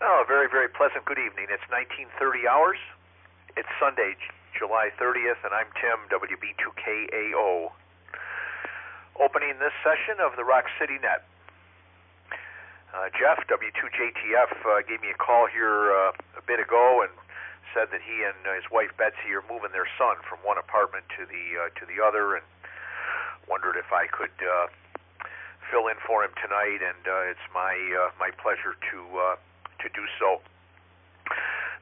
Oh, a very, very pleasant good evening. It's 19:30 hours. It's Sunday, July 30th, and I'm Tim, WB2KAO. Opening this session of the RocCityNet. Jeff, W2JTF, gave me a call here a bit ago and said that he and his wife Betsy are moving their son from one apartment to the other, and wondered if I could fill in for him tonight, and it's my pleasure to do so.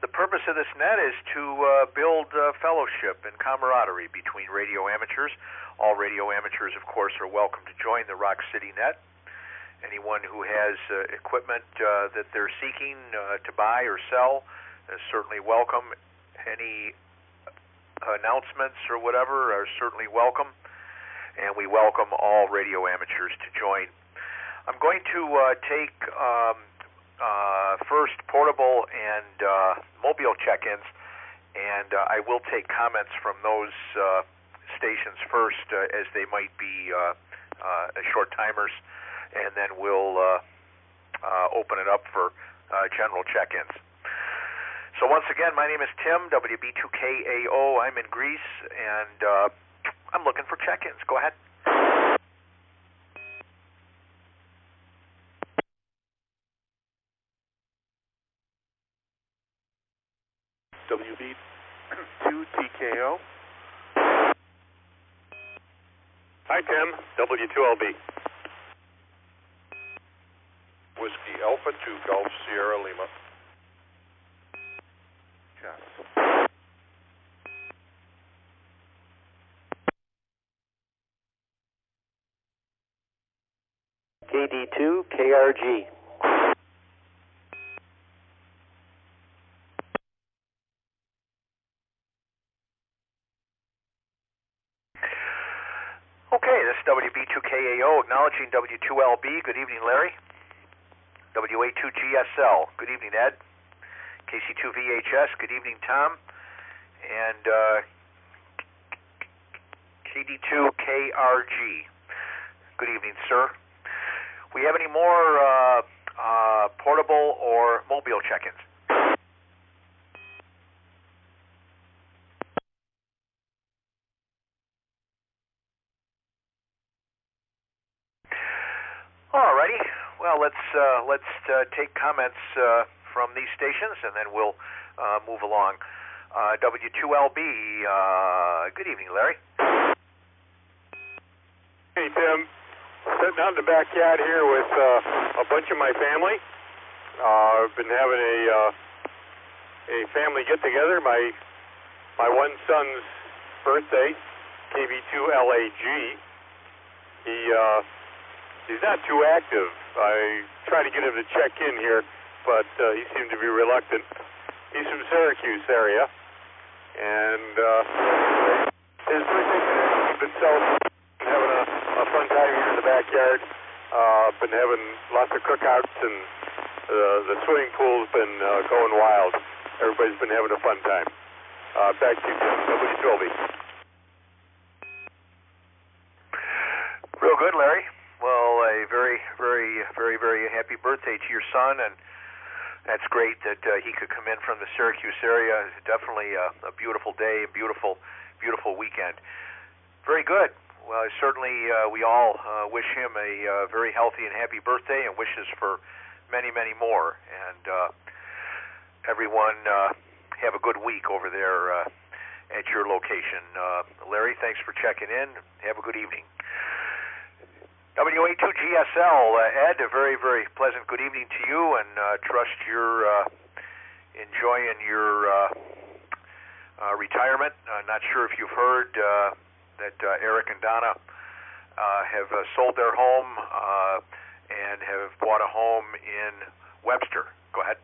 The purpose of this net is to build fellowship and camaraderie between radio amateurs. All radio amateurs, of course, are welcome to join the RocCityNet. Anyone who has equipment that they're seeking to buy or sell is certainly welcome. Any announcements or whatever are certainly welcome, and we welcome all radio amateurs to join. I'm going to take first portable and mobile check-ins, and I will take comments from those stations first as they might be short timers, and then we'll open it up for general check-ins. So once again, my name is Tim, WB2KAO. I'm in Greece, and I'm looking for check-ins. Go ahead. WB2TKO. Hi, Tim. W2LB. Whiskey Alpha 2 Golf Sierra Lima. Yes. KD2 KRG. Okay, this is WB2KAO acknowledging W2LB. Good evening, Larry. WA2GSL. Good evening, Ed. KC2VHS. Good evening, Tom. And KD2KRG. Good evening, sir. We have any more portable or mobile check-ins? Alrighty. Well, let's take comments from these stations, and then we'll move along. W2LB. Good evening, Larry. Hey, Tim. Sitting out in the backyard here with a bunch of my family. I've been having a family get-together. My one son's birthday, KB2LAG. He's not too active. I try to get him to check in here, but he seemed to be reluctant. He's from Syracuse area, and his birthday today, we've been celebrating, having a fun time here in the backyard. Been having lots of cookouts, and the swimming pool's been going wild. Everybody's been having a fun time. Back to you, Jim. Nobody told me. Real good, Larry. Well, a very, very, very, very happy birthday to your son, and that's great that he could come in from the Syracuse area. It's definitely a beautiful day, a beautiful, beautiful weekend. Very good. Well, certainly we all wish him a very healthy and happy birthday, and wishes for many, many more. And everyone have a good week over there at your location. Larry, thanks for checking in. Have a good evening. WA2GSL, Ed, a very, very pleasant good evening to you, and trust you're enjoying your retirement. Not sure if you've heard that Eric and Donna have sold their home and have bought a home in Webster. Go ahead.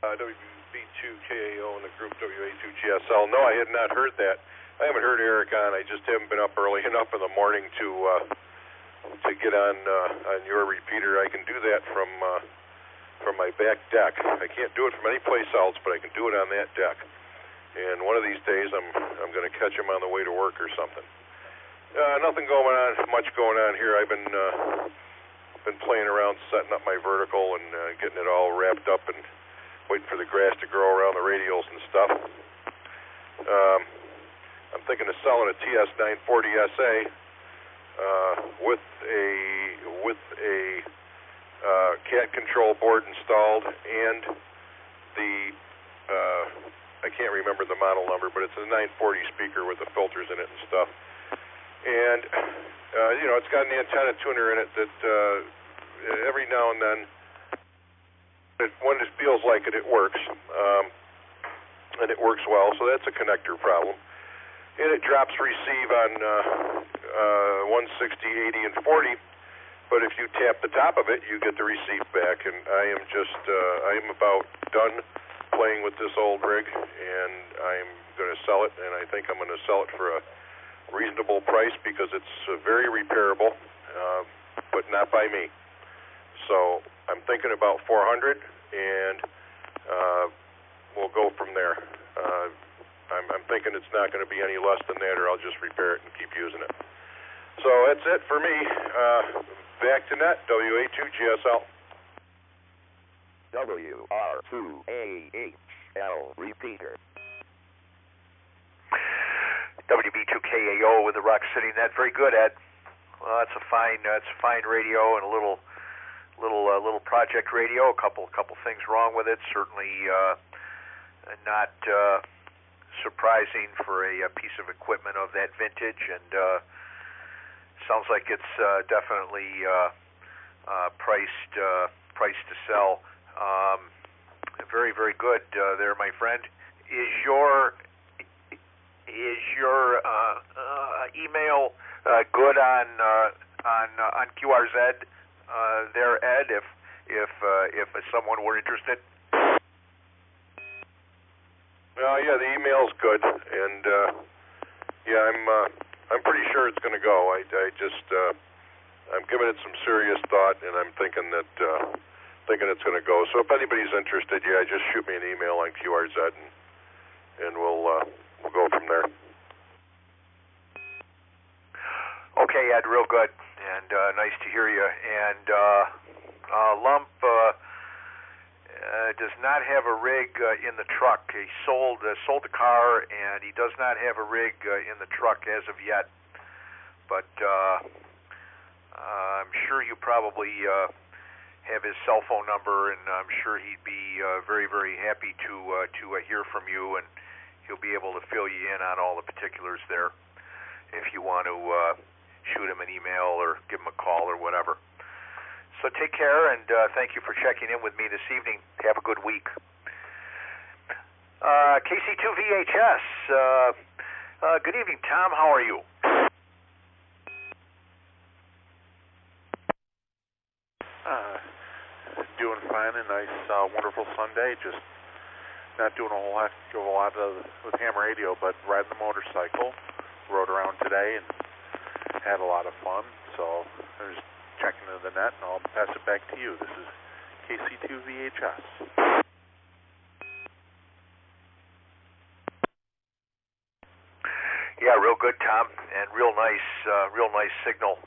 WB2KAO and the group WA2GSL. No, I had not heard that. I haven't heard Eric on. I just haven't been up early enough in the morning to get on your repeater. I can do that from my back deck. I can't do it from any place else, but I can do it on that deck. And one of these days, I'm going to catch him on the way to work or something. Nothing going on, much going on here. I've been been playing around setting up my vertical and getting it all wrapped up and waiting for the grass to grow around the radials and stuff. I'm thinking of selling a TS940SA with a CAD control board installed and the I can't remember the model number, but it's a 940 speaker with the filters in it and stuff. And it's got an antenna tuner in it that every now and then, when it feels like it works, and it works well. So that's a connector problem. And it drops receive on 160, 80, and 40. But if you tap the top of it, you get the receive back. And I am about done playing with this old rig, and I'm going to sell it. And I think I'm going to sell it for a reasonable price because it's very repairable, but not by me. So I'm thinking about 400, and we'll go from there. I'm thinking it's not going to be any less than that, or I'll just repair it and keep using it. So that's it for me. Back to net, WA2GSL. WR2AHL repeater. WB2KAO with the RocCityNet. Very good, Ed. Well, it's a fine radio and a little project radio. A couple things wrong with it. Certainly not surprising for a piece of equipment of that vintage, and sounds like it's definitely priced to sell. Very, very good there, my friend. Is your email good on QRZ there, Ed? If someone were interested. Yeah, the email's good, and I'm pretty sure it's going to go. I'm giving it some serious thought, and I'm thinking it's going to go. So if anybody's interested, just shoot me an email on QRZ, and we'll go from there. Okay, Ed, real good, and nice to hear you. And Lump does not have a rig in the truck. He sold the car, and he does not have a rig in the truck as of yet. But I'm sure you probably have his cell phone number, and I'm sure he'd be very, very happy to hear from you, and he'll be able to fill you in on all the particulars there if you want to shoot him an email or give him a call or whatever. So take care, and thank you for checking in with me this evening. Have a good week. KC2VHS. Good evening, Tom. How are you? Doing fine. A nice, wonderful Sunday. Just not doing a whole lot with ham radio, but riding the motorcycle. Rode around today and had a lot of fun. So there's checking into the net, and I'll pass it back to you. This is KC2VHS. Yeah, real good, Tom, and real nice signal.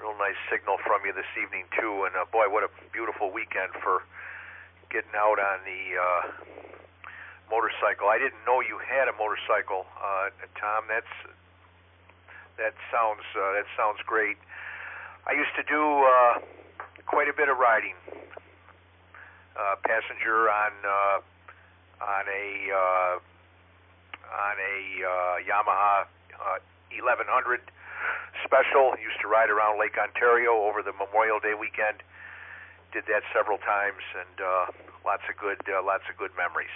Real nice signal from you this evening, too. And, boy, what a beautiful weekend for getting out on the motorcycle. I didn't know you had a motorcycle, Tom. That sounds great. I used to do quite a bit of riding, passenger on a Yamaha 1100 special. Used to ride around Lake Ontario over the Memorial Day weekend. Did that several times, and lots of good memories.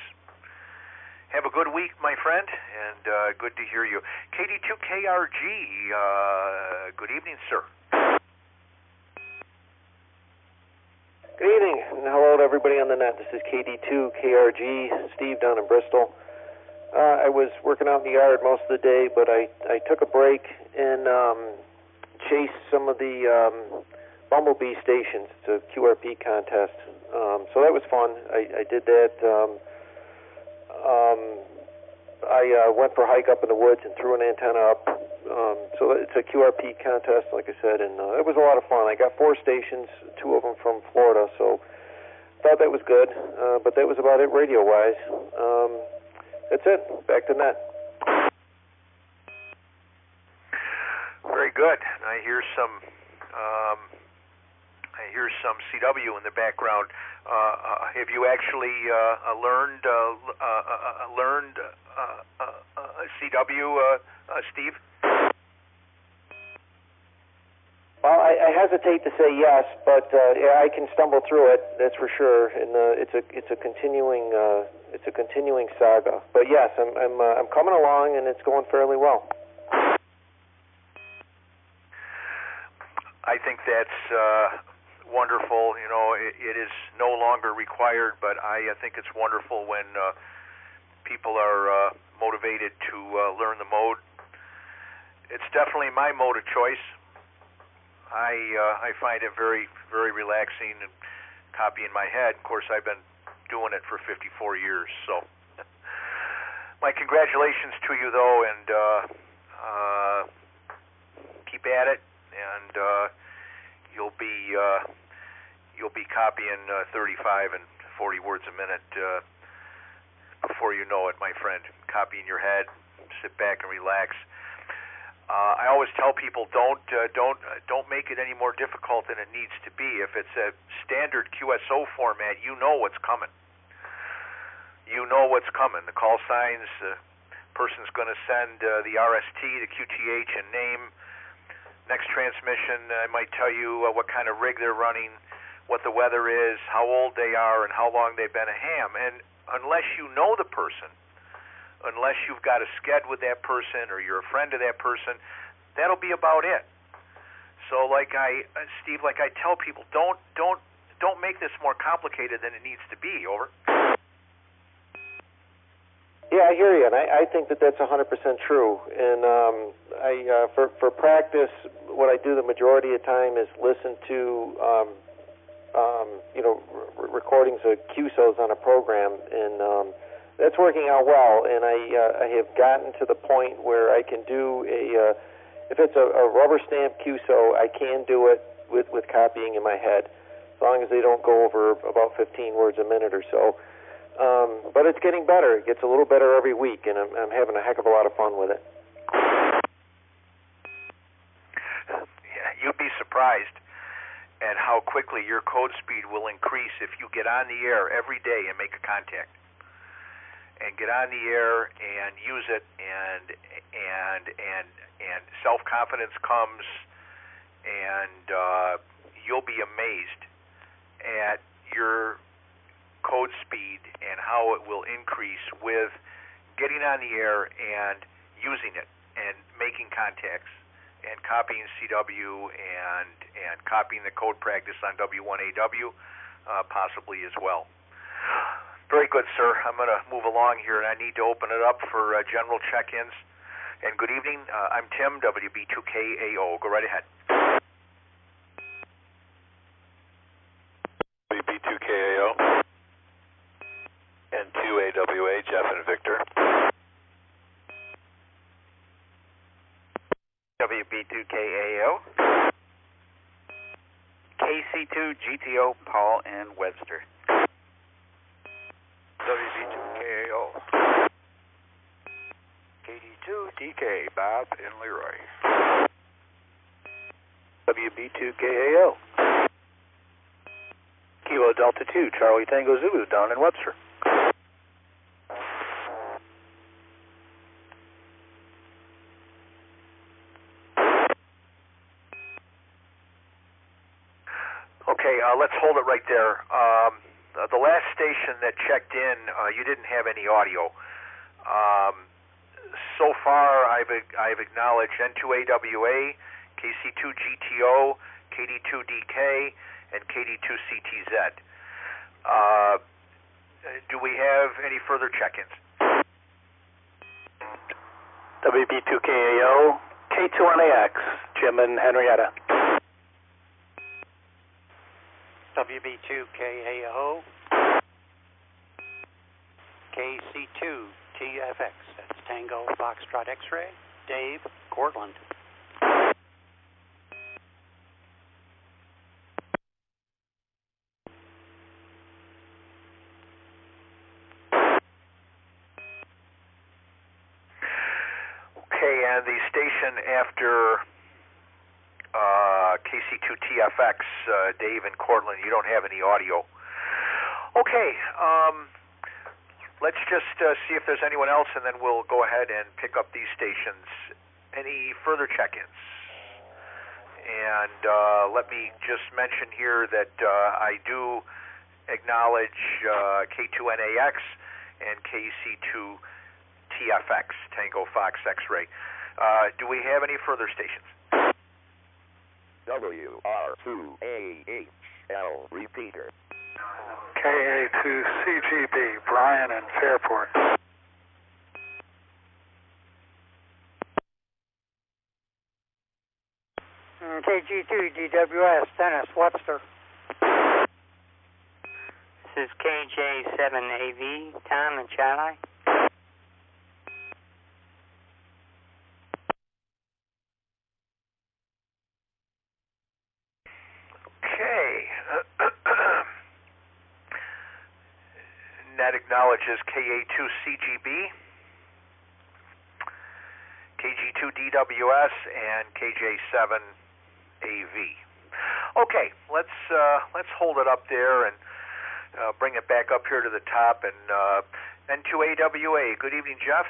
Have a good week, my friend, and good to hear you. KD2KRG, good evening, sir. Good evening, and hello to everybody on the net. This is KD2KRG, Steve down in Bristol. I was working out in the yard most of the day, but I took a break and chased some of the Bumblebee stations. It's a QRP contest. So that was fun. I did that. I went for a hike up in the woods and threw an antenna up So it's a QRP contest, like I said, and it was a lot of fun. I got 4 stations, 2 of them from Florida, so thought that was good, but that was about it radio-wise. That's it. Back to net. Very good. I hear some CW in the background. Have you actually learned CW, Steve? Well, I hesitate to say yes, but yeah, I can stumble through it. That's for sure. And it's a continuing saga. But yes, I'm coming along, and it's going fairly well. I think that's wonderful. You know, it is no longer required, but I think it's wonderful when people are motivated to learn the mode. It's definitely my mode of choice. I find it very, very relaxing and copy in my head. Of course, I've been doing it for 54 years. So, my congratulations to you, though, and keep at it. And you'll be copying 35 and 40 words a minute before you know it, my friend. Copy in your head. Sit back and relax. I always tell people don't make it any more difficult than it needs to be. If it's a standard QSO format, you know what's coming. You know what's coming. The call signs, the person's going to send the RST, the QTH, and name. Next transmission, I might tell you what kind of rig they're running, what the weather is, how old they are, and how long they've been a ham. And unless you know the person, unless you've got a sked with that person or you're a friend of that person, that'll be about it. So, Steve, like I tell people, don't make this more complicated than it needs to be. Over. Yeah, I hear you, and I think that's 100% true. And for practice, what I do the majority of the time is listen to recordings of QSOs on a program, and that's working out well. And I have gotten to the point where I can do if it's a rubber stamp QSO, I can do it with copying in my head, as long as they don't go over about 15 words a minute or so. But it's getting better. It gets a little better every week, and I'm having a heck of a lot of fun with it. Yeah, you'd be surprised at how quickly your code speed will increase if you get on the air every day and make a contact. And get on the air and use it, and self-confidence comes, and you'll be amazed at your code speed and how it will increase with getting on the air and using it and making contacts and copying CW and copying the code practice on W1AW possibly as well. Very good, sir. I'm going to move along here, and I need to open it up for general check-ins. And good evening. I'm Tim, WB2KAO. Go right ahead. WB2KAO. And 2AWA, Jeff and Victor. WB2KAO. KC2 GTO, Paul and Webster. WB2KAO. KD2 DK, Bob and Leroy. WB2KAO. Kilo Delta 2, Charlie Tango Zulu, down in Webster. Okay, let's hold it right there. The last station that checked in, you didn't have any audio. So far, I've acknowledged N2AWA, KC2 GTO, KD2DK, and KD2CTZ. Do we have any further check-ins? WB2KAO, K2NAX, Jim and Henrietta. WB2KAO, KC2 TFX, that's Tango Foxtrot X-Ray, Dave Cortland. Okay, and the station after KC2TFX, Dave in Cortland, you don't have any audio. Okay, let's just see if there's anyone else, and then we'll go ahead and pick up these stations. Any further check-ins? And let me just mention here that I do acknowledge K2NAX and KC2TFX, Tango Fox X-Ray. Do we have any further stations? WR2AHL repeater. KA2CGB, Bryan and Fairport. KG2DWS, Dennis, Webster. This is KJ7AV, Tom and Charlie. Okay. Net acknowledges KA2CGB, KG2DWS, and KJ7AV. Okay, let's hold it up there and bring it back up here to the top. And N2AWA. Good evening, Jeff.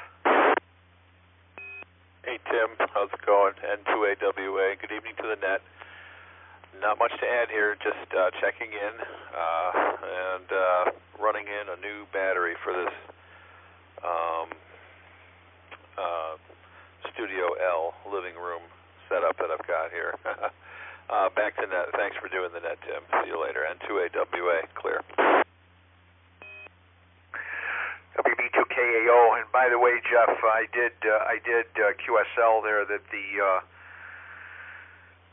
Hey Tim, how's it going? N2AWA. Good evening to the net. Not much to add here, just checking in and running in a new battery for this Studio L living room setup that I've got here. Back to net. Thanks for doing the net, Tim. See you later. N2AWA, clear. WB2KAO. And by the way, Jeff, I did QSL there that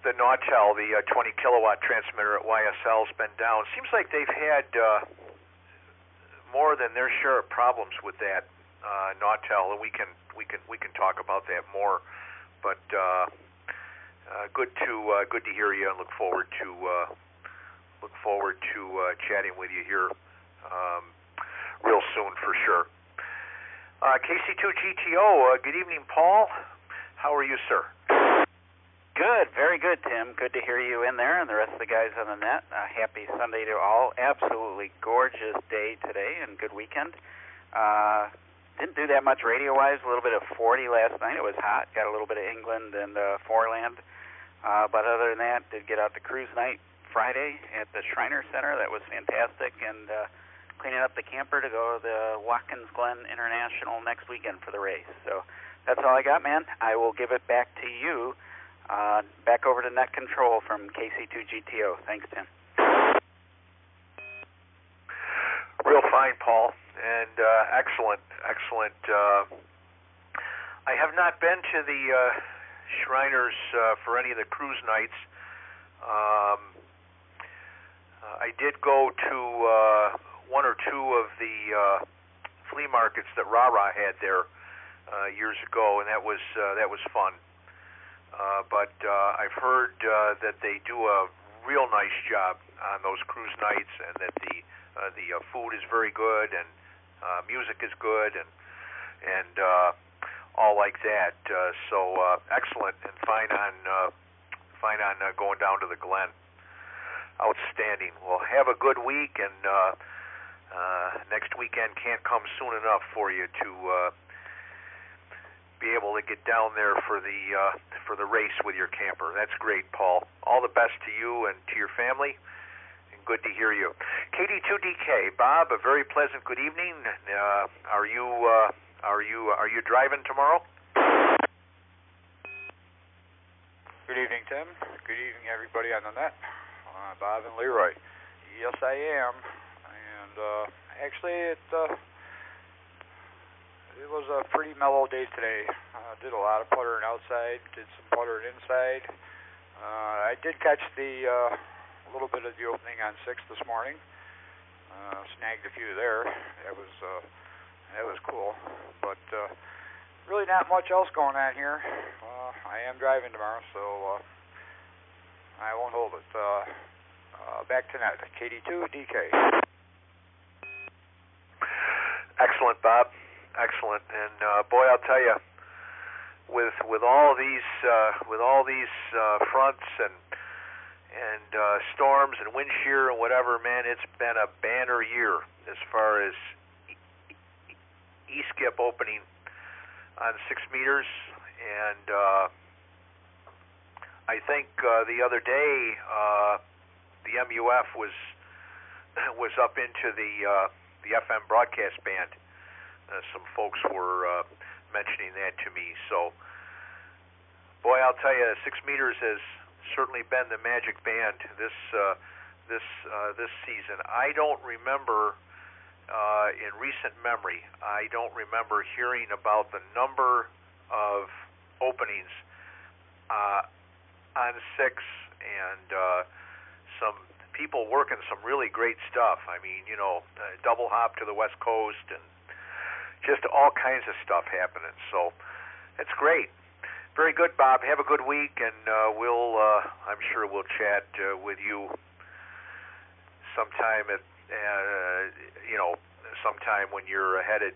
the Nautel, the 20 kilowatt transmitter at YSL's been down. Seems like they've had more than their share of problems with that Nautel, and we can talk about that more. But good to hear you, and look forward to chatting with you here real soon for sure. KC2GTO. Good evening, Paul. How are you, sir? Good, very good, Tim. Good to hear you in there and the rest of the guys on the net. Happy Sunday to all. Absolutely gorgeous day today and good weekend. Didn't do that much radio-wise. A little bit of 40 last night. It was hot. Got a little bit of England and Foreland. But other than that, did get out to cruise night Friday at the Shriner Center. That was fantastic. And cleaning up the camper to go to the Watkins Glen International next weekend for the race. So that's all I got, man. I will give it back to you. Back over to net control from KC2GTO. Thanks, Tim. Real fine, Paul, and excellent. I have not been to the Shriners for any of the cruise nights. I did go to one or two of the flea markets that Rah-Rah had there years ago, and that was fun. But I've heard that they do a real nice job on those cruise nights, and that the food is very good, and music is good, and all like that. So excellent, and fine on going down to the Glen. Outstanding. Well, have a good week, and next weekend can't come soon enough for you to be able to get down there for the race with your camper. That's great, Paul. All the best to you and to your family, and good to hear you. KD2DK, Bob, a very pleasant good evening. Are you driving tomorrow? Good evening, Tim. Good evening, everybody on the net. Bob and Leroy. Yes, I am. And actually, it was a pretty mellow day today. Did a lot of puttering outside, did some puttering inside. I did catch a little bit of the opening on 6 this morning. Snagged a few there. That was cool. But Really not much else going on here. I am driving tomorrow, so I won't hold it. Back to net, KD2, DK. Excellent, Bob. Excellent. And boy, I'll tell you, with all these fronts and storms and wind shear and whatever, man, it's been a banner year as far as E-skip opening on 6 meters, and I think the other day the MUF was up into the FM broadcast band. Some folks were mentioning that to me. So, boy, I'll tell you, 6 meters has certainly been the magic band this season. I don't remember. In recent memory, I don't remember hearing about the number of openings on 6 and some people working some really great stuff. I mean, double hop to the West Coast and just all kinds of stuff happening. So it's great. Very good, Bob. Have a good week, and I'm sure we'll chat with you sometime sometime when you're headed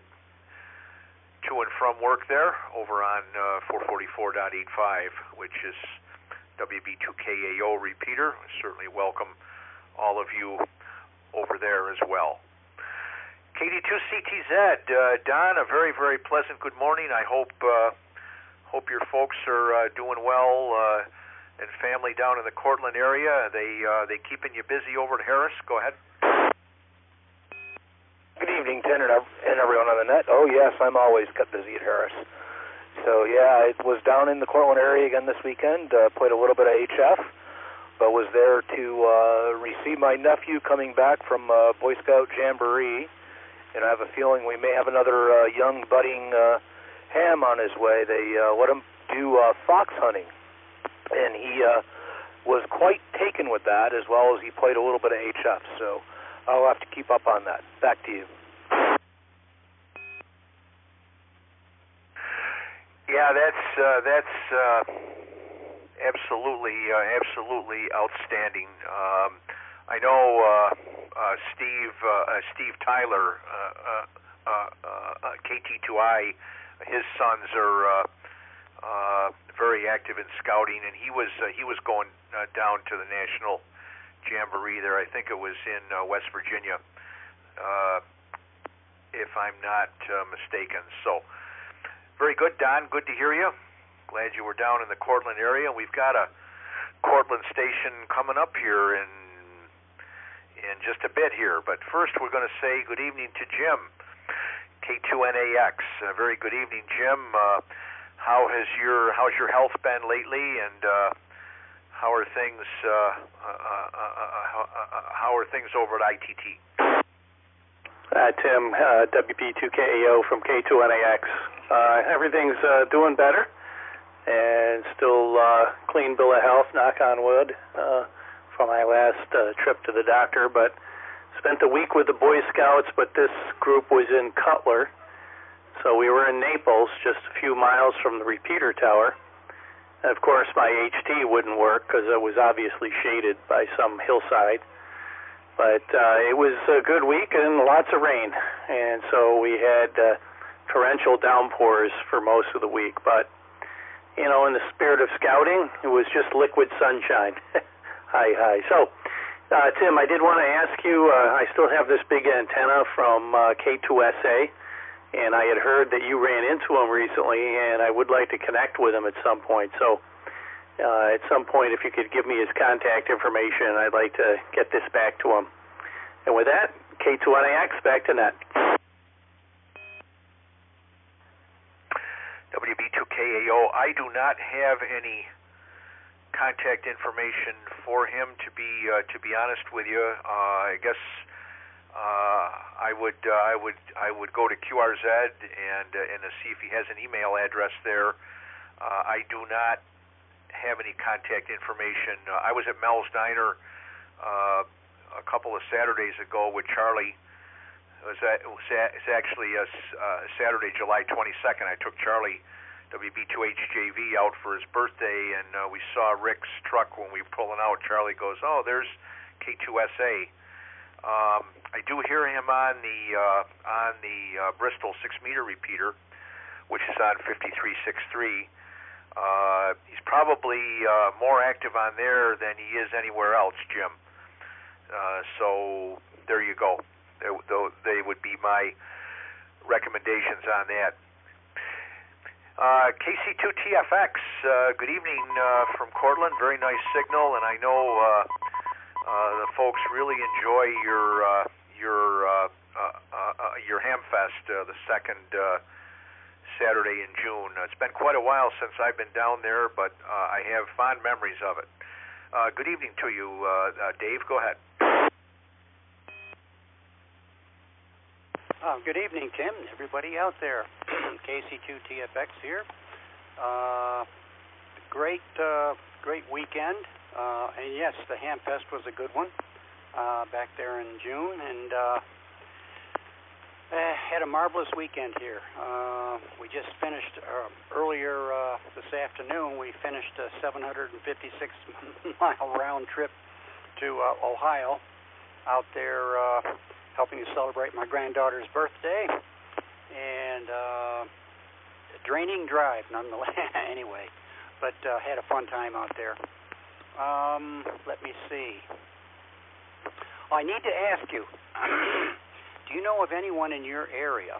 to and from work there over on 444.85, which is WB2KAO repeater. I certainly welcome all of you over there as well. KD2CTZ, Don, a very, very pleasant good morning. I hope your folks are doing well and family down in the Cortland area. They keeping you busy over at Harris? Go ahead. Good evening, Tim, and everyone on the net. Oh, yes, I'm always kept busy at Harris. So, yeah, I was down in the Cortland area again this weekend, played a little bit of HF, but was there to receive my nephew coming back from Boy Scout Jamboree, and I have a feeling we may have another young, budding ham on his way. They let him do fox hunting, and he was quite taken with that, as well as he played a little bit of HF, so I'll have to keep up on that. Back to you. Yeah, that's absolutely outstanding. I know Steve Tyler, KT2I, his sons are very active in scouting, and he was going down to the National Jamboree there. I think it was in West Virginia, if I'm not mistaken. So, very good, Don. Good to hear you. Glad you were down in the Cortland area. We've got a Cortland station coming up here in just a bit here. But first, we're going to say good evening to Jim, K2NAX. Very good evening, Jim. How's your health been lately, and how are things over at ITT? Tim, WB2KAO from K2NAX. Everything's doing better, and still clean bill of health, knock on wood, from my last trip to the doctor. But spent the week with the Boy Scouts, but this group was in Cutler, so we were in Naples, just a few miles from the repeater tower. And of course, my HT wouldn't work because it was obviously shaded by some hillside. But it was a good week and lots of rain. And so we had torrential downpours for most of the week. But, in the spirit of scouting, it was just liquid sunshine. Hi. So, Tim, I did want to ask you, I still have this big antenna from K2SA. And I had heard that you ran into him recently, and I would like to connect with him at some point. So at some point, if you could give me his contact information, I'd like to get this back to him. And with that, K2NAX, back to net. WB2KAO, I do not have any contact information for him, to be honest with you. I guess I would go to QRZ and see if he has an email address there. I do not have any contact information. I was at Mel's Diner a couple of Saturdays ago with Charlie It's actually Saturday, July 22nd. I took Charlie WB2HJV out for his birthday, and we saw Rick's truck when we were pulling out. Charlie goes, "Oh, there's K2SA." I do hear him on the Bristol 6-meter repeater, which is on 5363. He's probably more active on there than he is anywhere else, Jim. So there you go. They would be my recommendations on that. KC2TFX, good evening from Cortland. Very nice signal, and I know the folks really enjoy your Hamfest, the second Saturday in June. It's been quite a while since I've been down there, but I have fond memories of it. Good evening to you, Dave. Go ahead. Good evening, Tim. Everybody out there. KC2TFX here. Great weekend. And yes, the Hamfest was a good one back there in June, and had a marvelous weekend here. We just finished earlier this afternoon. We finished a 756-mile round trip to Ohio, out there helping to celebrate my granddaughter's birthday, and a draining drive nonetheless. Anyway, but had a fun time out there. Let me see. Oh, I need to ask you, do you know of anyone in your area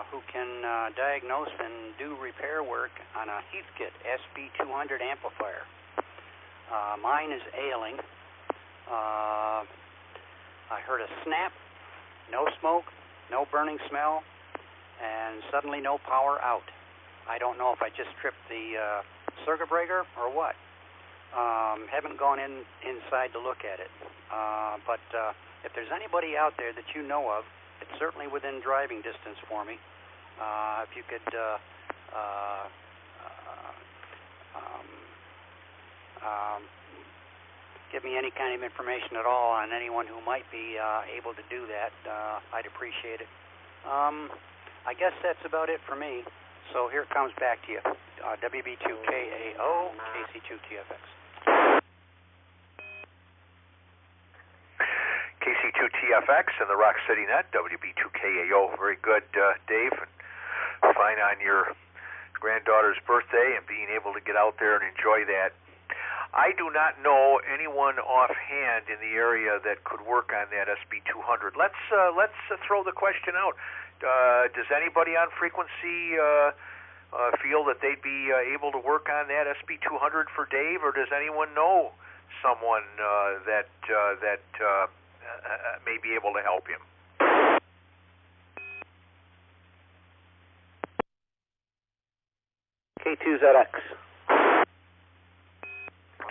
who can diagnose and do repair work on a Heathkit SB200 amplifier? Mine is ailing. I heard a snap, no smoke, no burning smell, and suddenly no power out. I don't know if I just tripped the circuit breaker or what. Haven't gone inside to look at it. But if there's anybody out there that you know of, it's certainly within driving distance for me. If you could give me any kind of information at all on anyone who might be able to do that, I'd appreciate it. I guess that's about it for me. So here it comes back to you. WB2KAO, KC2TFX. KC2TFX and the RocCityNet, WB2KAO. Very good, Dave. And fine on your granddaughter's birthday and being able to get out there and enjoy that. I do not know anyone offhand in the area that could work on that SB200. Let's throw the question out. Does anybody on frequency feel that they'd be able to work on that SB200 for Dave, or does anyone know someone that may be able to help him? K2ZX.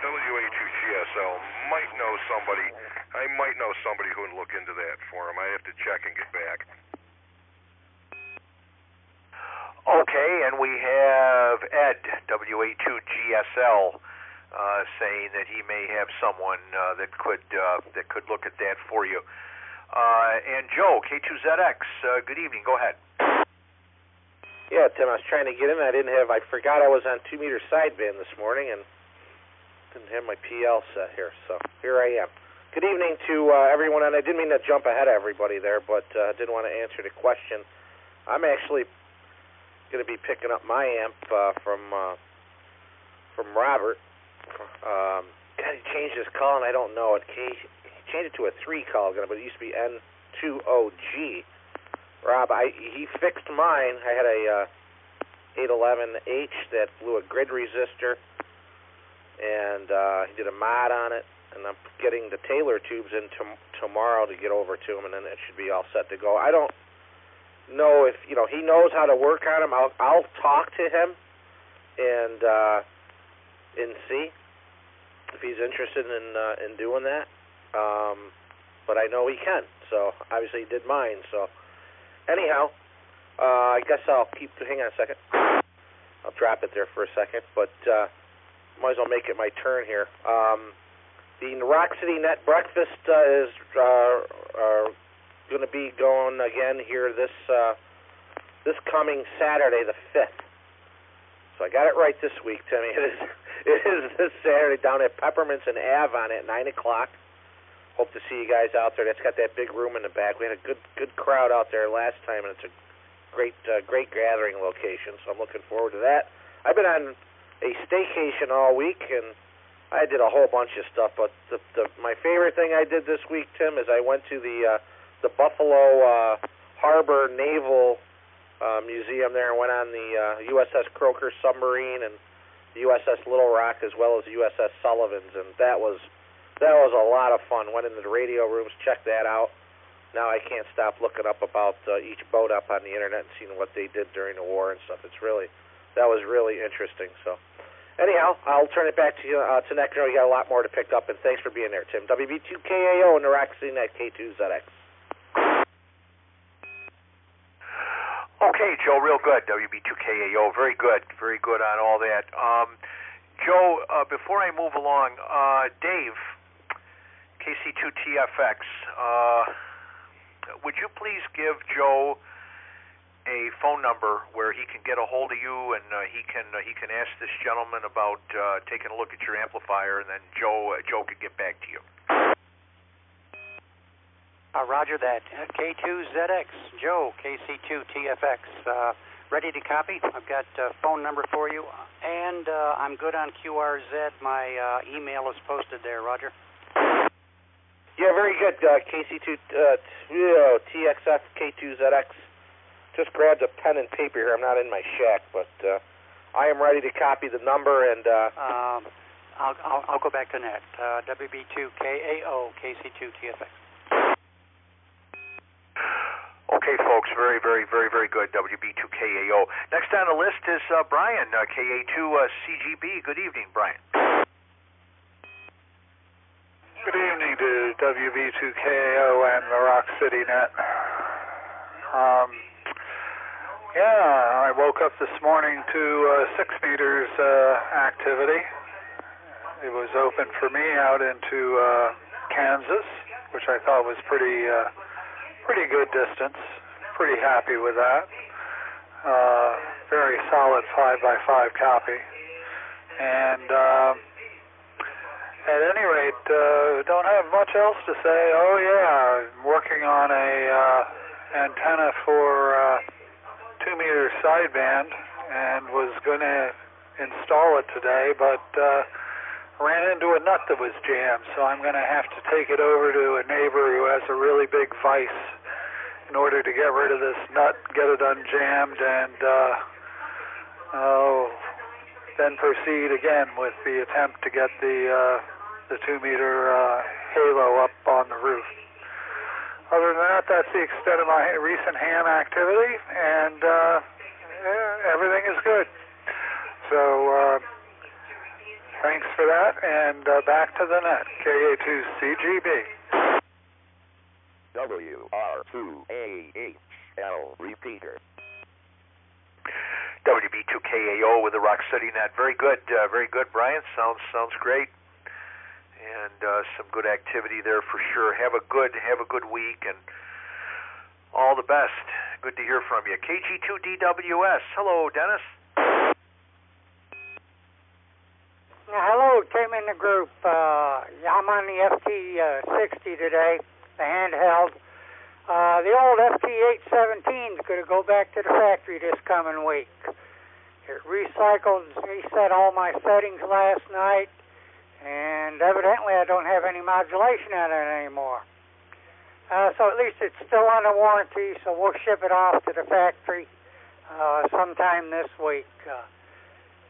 WA2GSL might know somebody. I might know somebody who would look into that for him. I have to check and get back. Okay, and we have Ed, WA2GSL, saying that he may have someone that could look at that for you. And Joe, K2ZX, good evening. Go ahead. Yeah, Tim, I was trying to get in. I forgot I was on 2-meter sideband this morning and didn't have my PL set here, so here I am. Good evening to everyone, and I didn't mean to jump ahead of everybody there, but I did want to answer the question. I'm actually going to be picking up my amp from Robert. God, he changed his call, and I don't know it. He changed it to a 3 call, but it used to be N2OG. Rob, he fixed mine. I had a 811H that blew a grid resistor, and he did a mod on it, and I'm getting the Taylor tubes in tomorrow to get over to him, and then it should be all set to go. I don't know if he knows how to work on them. I'll talk to him and see if he's interested in doing that. But I know he can. So obviously he did mine. So anyhow, I guess I'll hang on a second. I'll drop it there for a second, but might as well make it my turn here. The RocCityNet breakfast is going going to be going again here this coming Saturday, the 5th. So I got it right this week, Timmy. It is this Saturday down at Peppermints and Avon at 9 o'clock. Hope to see you guys out there. That's got that big room in the back. We had a good crowd out there last time, and it's a great gathering location. So I'm looking forward to that. I've been on a staycation all week, and I did a whole bunch of stuff. But my favorite thing I did this week, Tim, is I went to the Buffalo Harbor Naval Museum there and went on the USS Croker submarine and the USS Little Rock as well as the USS Sullivan's, and that was a lot of fun. Went into the radio rooms, checked that out. Now I can't stop looking up about each boat up on the internet and seeing what they did during the war and stuff. That was really interesting. So anyhow, I'll turn it back to you to next. You got a lot more to pick up, and thanks for being there, Tim. WB2KAO and the RocCityNet K2ZX. Okay, Joe, real good. WB2KAO, very good on all that. Joe, before I move along, Dave, KC2TFX, would you please give Joe a phone number where he can get a hold of you and he can ask this gentleman about taking a look at your amplifier, and then Joe could get back to you. Roger that. K2ZX, Joe, KC2TFX, ready to copy. I've got a phone number for you, and I'm good on QRZ. My email is posted there, Roger. Yeah, very good. KC2 TXF K2ZX. Just grabbed a pen and paper here. I'm not in my shack, but I am ready to copy the number, and I'll go back to net. WB2KAO KC2TFX. Okay, folks, very good. WB2KAO. Next on the list is Brian, KA2CGB. Good evening, Brian. Good evening to WB2KAO and the RocCityNet. I woke up this morning to 6 meters activity. It was open for me out into Kansas, which I thought was pretty good distance. Pretty happy with that. Very solid 5x5 copy. And at any rate, don't have much else to say. Oh yeah, I'm working on a antenna for 2 meter sideband and was going to install it today, but ran into a nut that was jammed, so I'm going to have to take it over to a neighbor who has a really big vise in order to get rid of this nut, get it unjammed, and then proceed again with the attempt to get the 2 meter halo up on the roof. Other than that, that's the extent of my recent ham activity, and everything is good. So thanks for that, and back to the net, KA2CGB. WR2AHL repeater. WB2KAO with the RocCityNet. Very good, Brian. Sounds great. And some good activity there for sure. Have a good week, and all the best. Good to hear from you. KG2DWS. Hello, Dennis. Hello, Tim in the group. I'm on the FT60 today, the handheld. The old FT817 is going to go back to the factory this coming week. It recycled and reset all my settings last night, and evidently I don't have any modulation on it anymore. So at least it's still under warranty, so we'll ship it off to the factory sometime this week.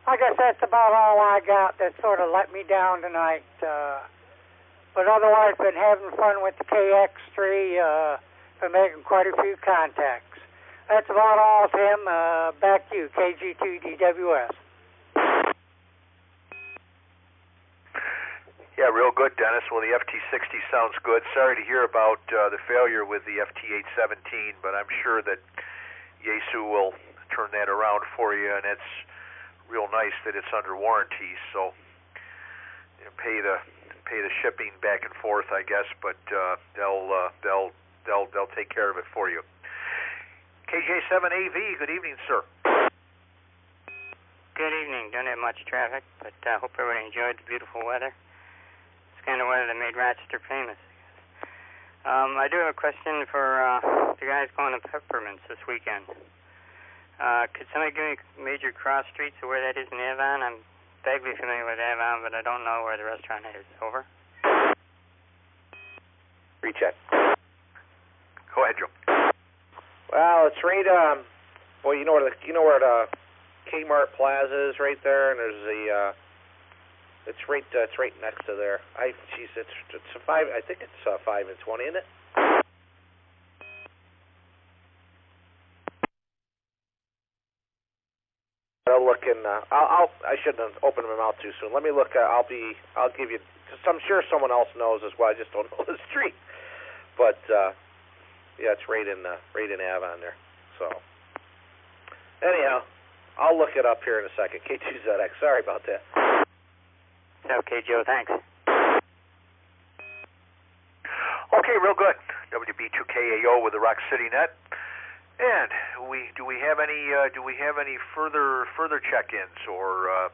I guess that's about all I got that sort of let me down tonight. But otherwise, been having fun with the KX3, been making quite a few contacts. That's about all, Tim. Back to you, KG2DWS. Yeah, real good, Dennis. Well, the FT60 sounds good. Sorry to hear about the failure with the FT817, but I'm sure that Yaesu will turn that around for you, and it's real nice that it's under warranty. So pay the shipping back and forth, I guess, but they'll they'll take care of it for you. KJ7AV, good evening, sir. Good evening. Don't have much traffic, but hope everybody enjoyed the beautiful weather. It's kind of weather that made Rochester famous, I guess. I do have a question for the guys going to Peppermints this weekend. Could somebody give me major cross streets of where that is in Avon? I'm vaguely familiar with Avon, but I don't know where the restaurant is. Over. Recheck. Go ahead, Joe. Well, it's right. Well, you know where the Kmart Plaza is, right there, and there's the. It's right next to there. It's a 5. I think it's 5 and 20, isn't it? I'll look in. I shouldn't have opened my mouth too soon. Let me look. I'll give you. Cause I'm sure someone else knows as well. I just don't know the street. But yeah, it's right in Avon there. So anyhow, I'll look it up here in a second. K2ZX. Sorry about that. Okay, Joe. Thanks. Okay, real good. WB2KAO with the RocCityNet. And do we have any further check-ins or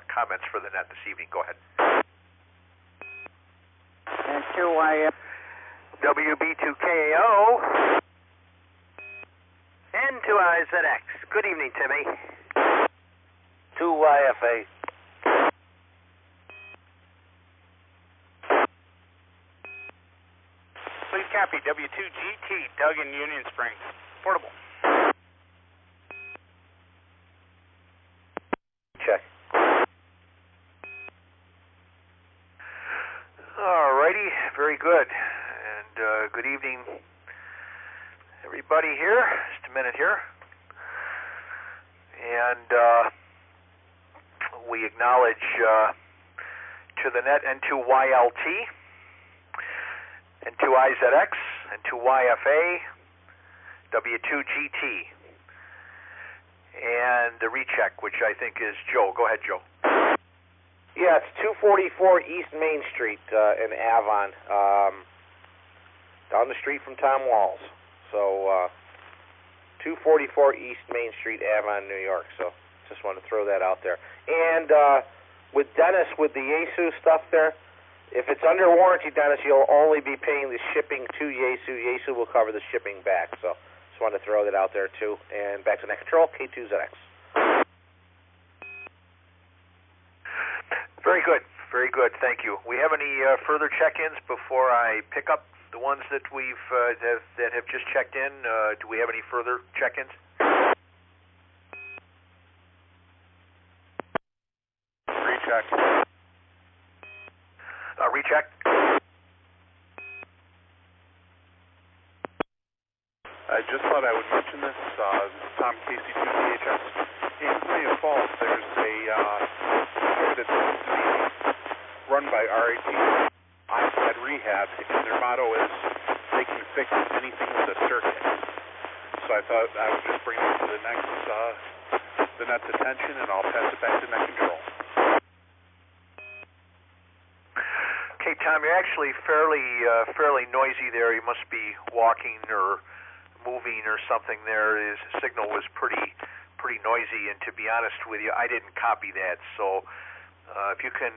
comments for the net this evening? Go ahead. And 2YF. WB2KAO. And 2IZX. Good evening, Timmy. 2YFA. Please copy. W2GT, Doug in Union Springs. Portable. Check. All righty, very good. And good evening, everybody here. Just a minute here. And we acknowledge to the net N2YLT, N2IZX, N2YFA, W2GT, and the recheck, which I think is Joe. Go ahead, Joe. Yeah, it's 244 East Main Street in Avon, down the street from Tom Walls. So 244 East Main Street, Avon, New York. So just want to throw that out there. And with Dennis, with the Yaesu stuff there, if it's under warranty, Dennis, you'll only be paying the shipping to Yaesu. Yaesu will cover the shipping back. So just wanted to throw that out there, too. And back to net control, K2ZX. Very good. Very good. Thank you. We have any further check-ins before I pick up the ones that we've that have just checked in? Do we have any further check-ins? Recheck. Recheck. I just thought I would mention this. This is Tom KC2DHS. In City Falls, there's a store that seems to be run by RIT on-site rehab, and their motto is they can fix anything with a circuit. So I thought I would just bring it to the net's attention, and I'll pass it back to net control. Okay, Tom, you're actually fairly noisy there. You must be walking or moving or something there. His signal was pretty noisy, and to be honest with you, I didn't copy that. So if you can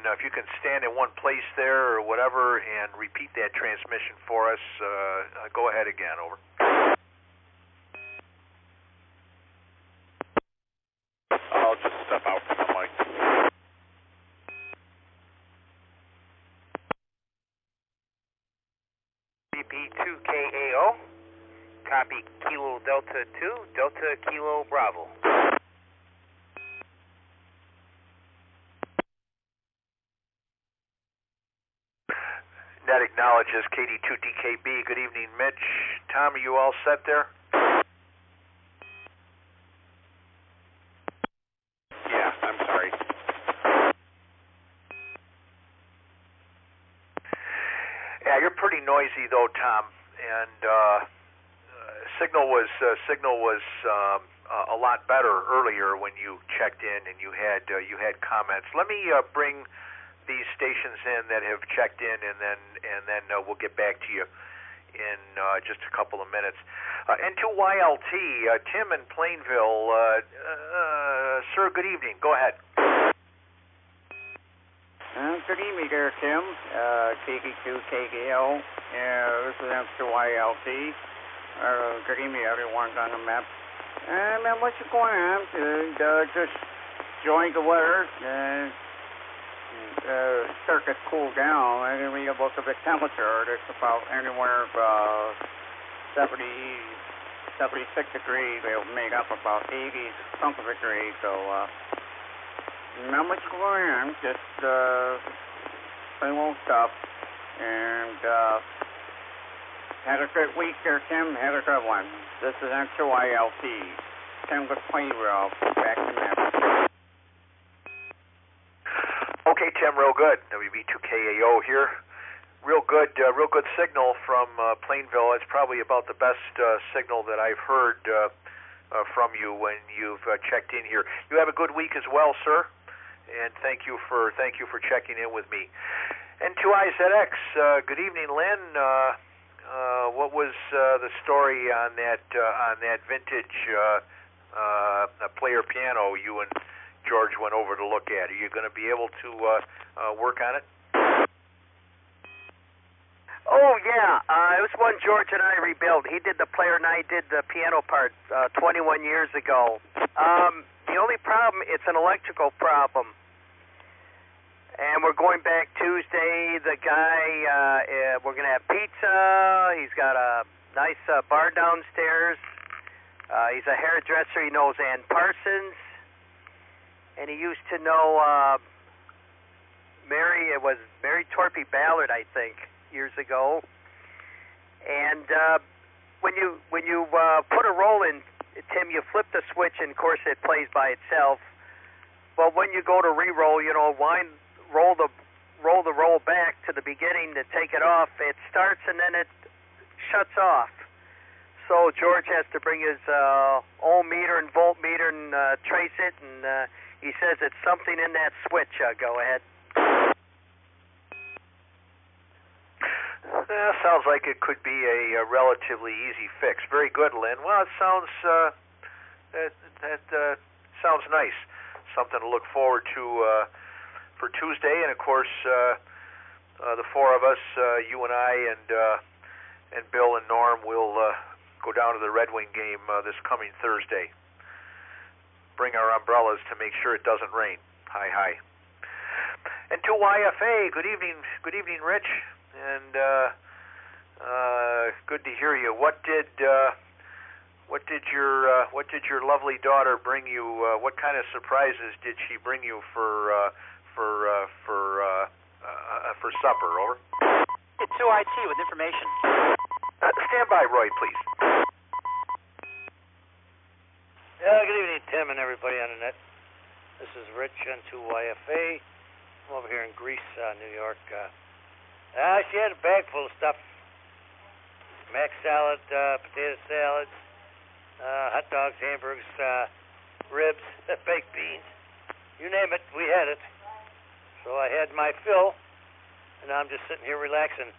stand in one place there or whatever and repeat that transmission for us, go ahead again. Over. I'll just step out from the mic. BP2KAO. Copy Kilo Delta 2, Delta Kilo Bravo. Net acknowledges KD2DKB. Good evening, Mitch. Tom, are you all set there? Yeah, I'm sorry. Yeah, you're pretty noisy though, Tom, and signal was a lot better earlier when you checked in and you had comments. Let me bring these stations in that have checked in, and then we'll get back to you in just a couple of minutes. N2YLT, Tim in Plainville. Sir, good evening. Go ahead. Good evening there, Tim. KD2KKO. This is N2YLT. Good evening, everyone on the map. Man, what's going on? Just enjoying the weather. Start to cool down. I didn't read about the temperature. It's about anywhere 76 degrees. They'll make up about 80 something degrees. So, not much going on. Just same old stuff. And had a good week there, Tim. Had a good one. This is N2YLT. Tim with Plainville. Back to Matt. Okay, Tim, real good. WB2KAO here. Real good signal from Plainville. It's probably about the best signal that I've heard from you when you've checked in here. You have a good week as well, sir, and thank you for checking in with me. N2IZX. Good evening, Lynn. What was the story on that vintage player piano you and George went over to look at? Are you going to be able to work on it? Oh, yeah. It was one George and I rebuilt. He did the player and I did the piano part 21 years ago. The only problem, it's an electrical problem. And we're going back Tuesday. The guy, we're going to have pizza. He's got a nice bar downstairs. He's a hairdresser. He knows Ann Parsons. And he used to know Mary Torpy Ballard, I think, years ago. And when you put a roll in, Tim, you flip the switch, and of course it plays by itself. But when you go to re-roll, roll the roll back to the beginning to take it off. It starts and then it shuts off. So George has to bring his ohm meter and voltmeter and trace it, and he says it's something in that switch. Go ahead. Sounds like it could be a relatively easy fix. Very good, Lynn. Well, it sounds sounds nice. Something to look forward to for Tuesday, and of course the four of us, you and I, and Bill and Norm, will go down to the Red Wing game this coming Thursday. Bring our umbrellas to make sure it doesn't rain. Hi. And to YFA, good evening, Rich, and good to hear you. What did your lovely daughter bring you? What kind of surprises did she bring you for supper? Over. It's 2IT with information. Stand by, Roy, please. Good evening, Tim, and everybody on the net. This is Rich on 2YFA. I'm over here in Greece, New York. She had a bag full of stuff. Mac salad, potato salad, hot dogs, hamburgers, ribs, baked beans. You name it, we had it. So I had my fill, and now I'm just sitting here relaxing.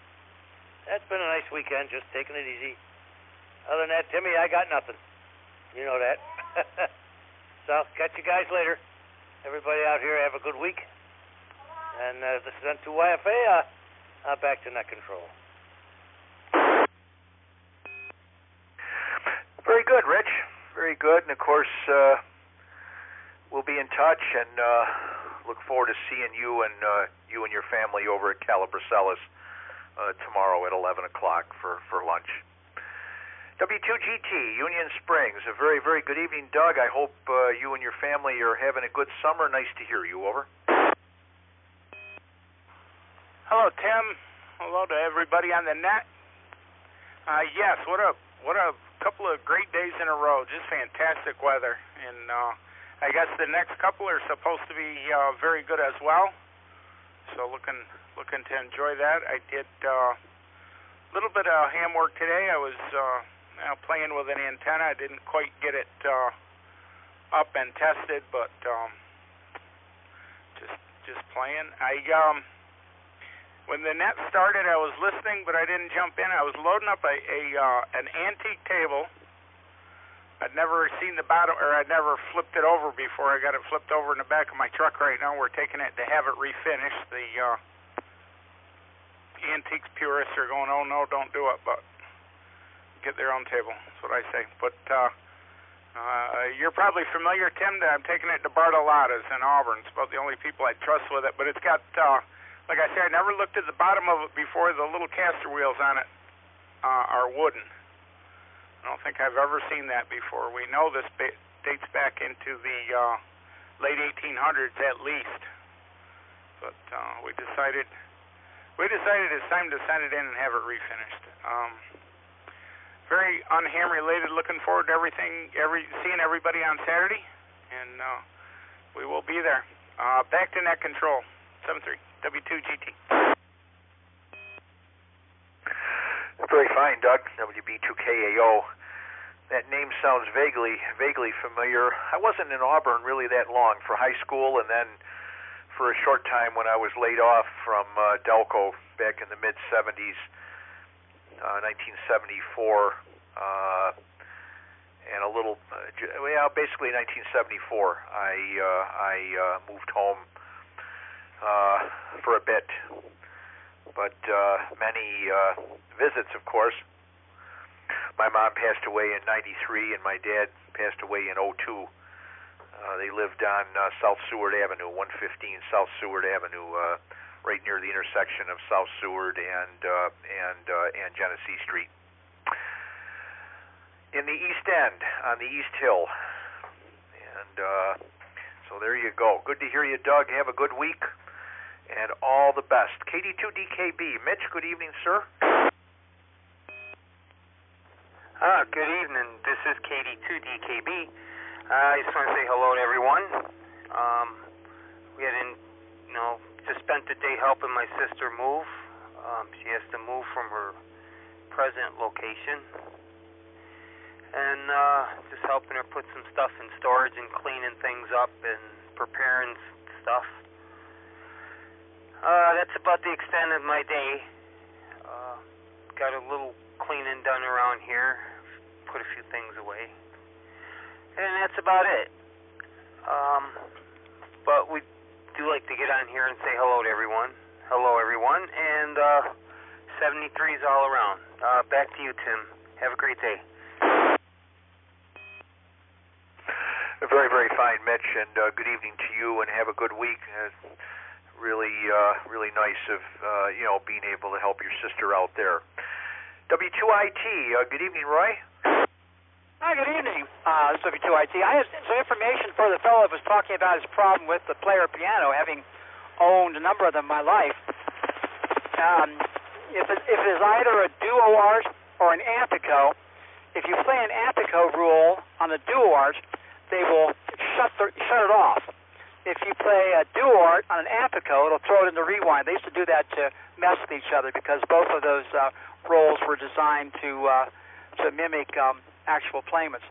That's been a nice weekend, just taking it easy. Other than that, Timmy, I got nothing. You know that. So, catch you guys later. Everybody out here have a good week. And this is N2YFA. Back to net control. Very good, Rich. Very good. And, of course, we'll be in touch and look forward to seeing you and your family over at Calabricelis tomorrow at 11 o'clock for lunch. W2GT, Union Springs. A very, very good evening, Doug. I hope you and your family are having a good summer. Nice to hear you. Over. Hello, Tim. Hello to everybody on the net. Yes, what a couple of great days in a row. Just fantastic weather. And I guess the next couple are supposed to be very good as well. So looking to enjoy that. I did a little bit of ham work today. I was playing with an antenna. I didn't quite get it up and tested, but just playing. when the net started, I was listening, but I didn't jump in. I was loading up an antique table. I'd never seen the bottom, or I'd never flipped it over before. I got it flipped over in the back of my truck right now. We're taking it to have it refinished. The antiques purists are going, oh no, don't do it, but get their own table. That's what I say. But you're probably familiar, Tim, that I'm taking it to Bartolotta's in Auburn. It's about the only people I trust with it. But it's got, like I said, I never looked at the bottom of it before. The little caster wheels on it are wooden. I don't think I've ever seen that before. We know this dates back into the late 1800s at least. But we decided it's time to send it in and have it refinished. Very unham related. Looking forward to seeing everybody on Saturday, and we will be there. Back to net control, 73 W2GT. Very fine, Doug. WB2KAO. That name sounds vaguely familiar. I wasn't in Auburn really that long for high school, and then for a short time when I was laid off from Delco back in the mid-'70s, 1974, and a little, basically 1974. I moved home for a bit, but many visits, of course. My mom passed away in '93, and my dad passed away in '02. They lived on South Seward Avenue, 115 South Seward Avenue, right near the intersection of South Seward and Genesee Street. In the East End, on the East Hill. And so there you go. Good to hear you, Doug. Have a good week, and all the best. KD2DKB. Mitch, good evening, sir. Good evening. This is KD2DKB. I just want to say hello to everyone. We had, just spent the day helping my sister move. She has to move from her present location, and just helping her put some stuff in storage and cleaning things up and preparing stuff. That's about the extent of my day. Got a little cleaning done around here, put a few things away, and that's about it. But we do like to get on here and say hello to everyone. Hello, everyone, and 73s all around. Back to you, Tim. Have a great day. Very, very fine, Mitch, and good evening to you, and have a good week. Really nice of being able to help your sister out there. W2IT, good evening, Roy. Hi, good evening. This is W2IT. I have some information for the fellow that was talking about his problem with the player piano, having owned a number of them in my life. If it is either a duo arch or an antico, if you play an antico rule on the duo arch, they will shut it off. If you play a duo arch on an antico, it'll throw it in the rewind. They used to do that to mess with each other because both of those rolls were designed to mimic actual playmates.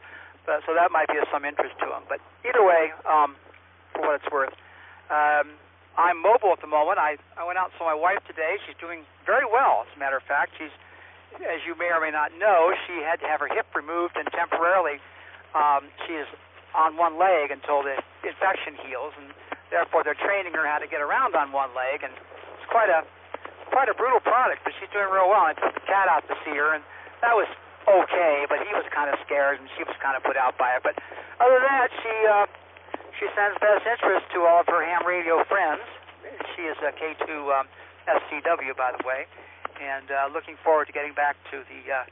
So that might be of some interest to them. But either way, for what it's worth, I'm mobile at the moment. I went out and saw my wife today. She's doing very well, as a matter of fact. She's, as you may or may not know, she had to have her hip removed, and temporarily she is on one leg until the infection heals, and therefore they're training her how to get around on one leg, and it's quite a brutal product, but she's doing real well. I took the cat out to see her, and that was okay, but he was kind of scared, and she was kind of put out by it. But other than that, she sends best interest to all of her ham radio friends. She is a K2 SCW, by the way, and looking forward to getting back to the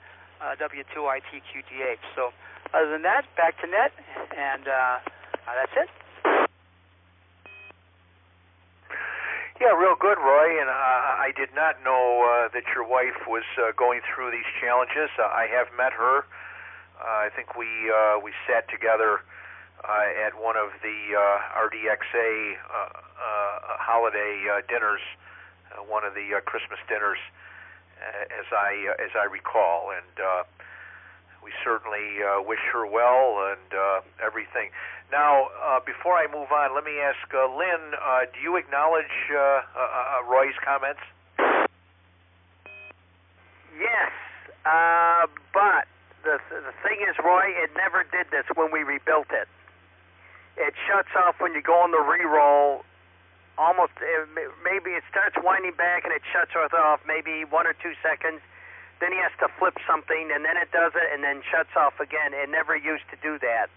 W2ITQTH. So other than that, back to net, and that's it. Yeah, real good, Roy, and I did not know that your wife was going through these challenges. I have met her. I think we sat together at one of the RDXA holiday dinners, one of the Christmas dinners, as I recall, and we certainly wish her well and everything. Now, before I move on, let me ask Lynn, do you acknowledge Roy's comments? But the thing is, Roy, it never did this when we rebuilt it. It shuts off when you go on the re-roll. Almost, maybe it starts winding back and it shuts off maybe 1 or 2 seconds. Then he has to flip something, and then it does it, and then shuts off again. It never used to do that.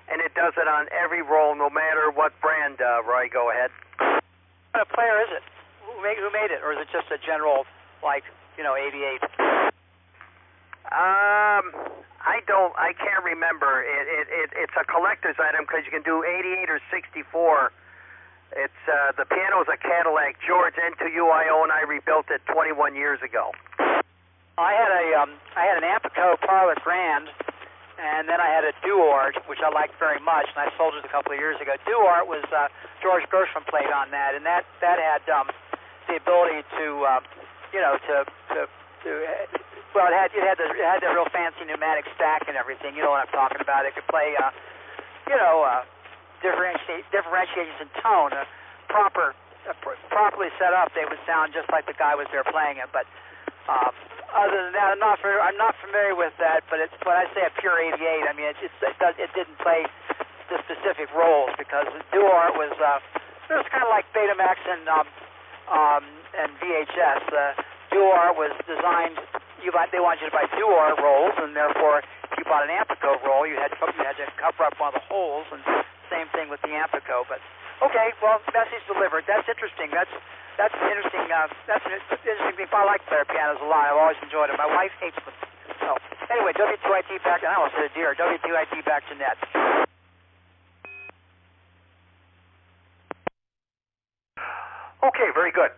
And it does it on every roll, no matter what brand, Roy, go ahead. What player is it? Who made it? Or is it just a general, like, 88? I can't remember. It's a collector's item because you can do 88 or 64. It's the piano's a Cadillac George N2U I own. I rebuilt it 21 years ago. I had an Apico Parlor Grand, and then I had a Duart, which I liked very much, and I sold it a couple of years ago. Duart was George Gershwin played on that, and that had the ability to well, it had the real fancy pneumatic stack and everything. You know what I'm talking about? It could play differentiations in tone. Properly set up, they would sound just like the guy was there playing it. But other than that, I'm not familiar with that. But when I say a pure 88, I mean it didn't play the specific roles because the Duart was it was kind of like Betamax and VHS. Duart was designed. They wanted you to buy Duart rolls, and therefore, if you bought an Apico roll, you had to cover up one of the holes, and same thing with the Apico. But okay, well, message delivered. That's interesting. That's interesting. That's an interesting thing. I like player pianos a lot. I've always enjoyed them. My wife hates them. So anyway, W2IT back. I almost said a deer. W2IT back to net. Okay, very good.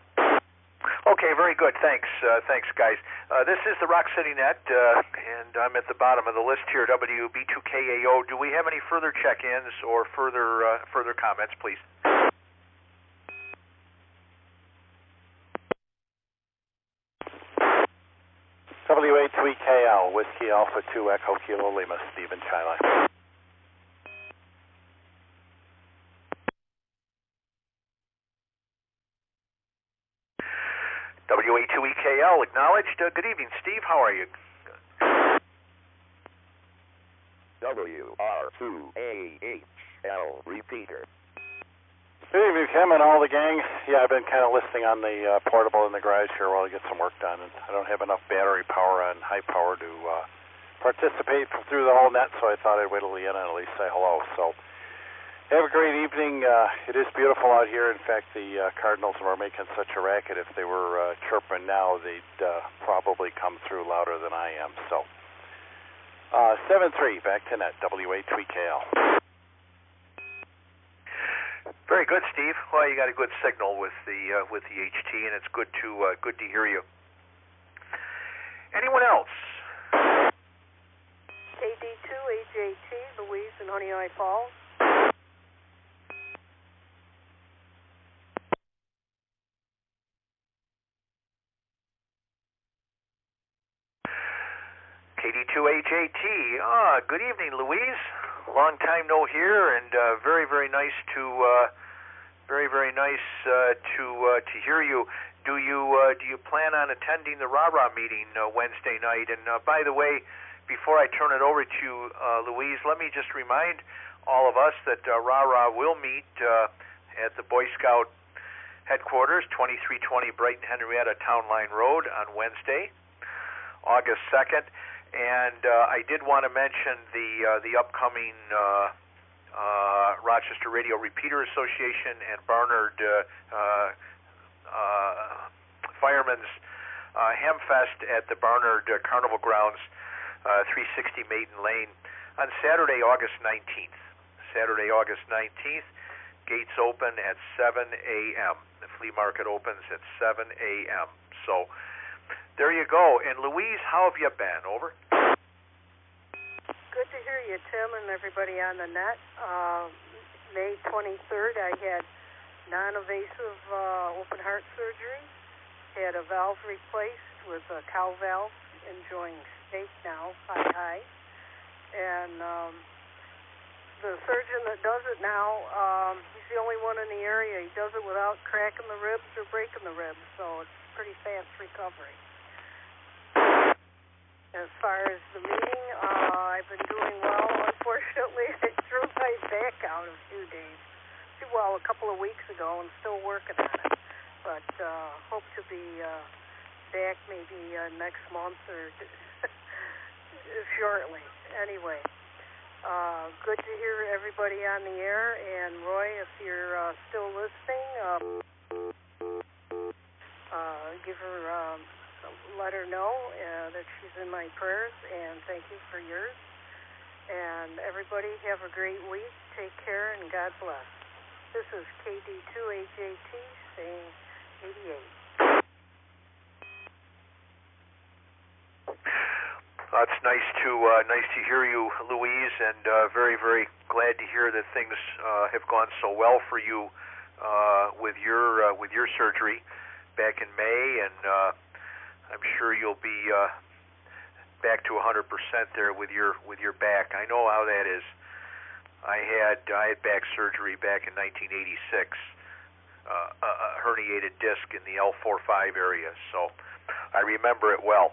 Okay, very good. Thanks, guys. This is the RocCityNet, and I'm at the bottom of the list here. WB2KAO. Do we have any further check-ins or further comments, please? WA3KL, Whiskey Alpha 2 Echo Kilo Lima, Stephen Chile. WA2EKL, acknowledged. Good evening, Steve. How are you? WR2AHL, repeater. Good evening, Tim, and all the gang. Yeah, I've been kind of listening on the portable in the garage here while I get some work done, and I don't have enough battery power on high power to participate through the whole net, so I thought I'd wait till the end and at least say hello. So have a great evening. It is beautiful out here. In fact, the Cardinals are making such a racket. If they were chirping now, they'd probably come through louder than I am. So 7-3, back to net, WA3KL. Very good, Steve. Well, you got a good signal with the HT, and it's good to hear you. Anyone else? KD2AJT, Louise and Honey Eye Falls. KD2HAT. Good evening, Louise. Long time no hear, and very nice to hear you. Do you plan on attending the RARA meeting Wednesday night? And by the way, before I turn it over to you, Louise, let me just remind all of us that RARA will meet at the Boy Scout headquarters, 2320 Brighton Henrietta Town Line Road on Wednesday, August 2nd. And I did want to mention the upcoming Rochester Radio Repeater Association and Barnard Firemen's Hamfest at the Barnard Carnival Grounds, 360 Maiden Lane, on Saturday, August 19th. Saturday, August 19th. Gates open at 7 a.m. The flea market opens at 7 a.m. So there you go. And Louise, how have you been? Over. Good to hear you, Tim, and everybody on the net. May 23rd, I had non-invasive open heart surgery. Had a valve replaced with a cow valve. Enjoying steak now, high. And the surgeon that does it now, he's the only one in the area. He does it without cracking the ribs or breaking the ribs, so it's pretty fast recovery. As far as the meeting, I've been doing well. Unfortunately, I threw my back out a few days. Well, a couple of weeks ago, and still working on it. But hope to be back maybe next month or shortly. Anyway, good to hear everybody on the air. And Roy, if you're still listening, give her, let her know that she's in my prayers, and thank you for yours. And everybody have a great week. Take care, and God bless. This is KD2HAT saying 88. It's nice to hear you, Louise, and very, very glad to hear that things have gone so well for you with your surgery back in May, and I'm sure you'll be back to 100% there with your back. I know how that is. I had back surgery back in 1986, a herniated disc in the L4-5 area, so I remember it well.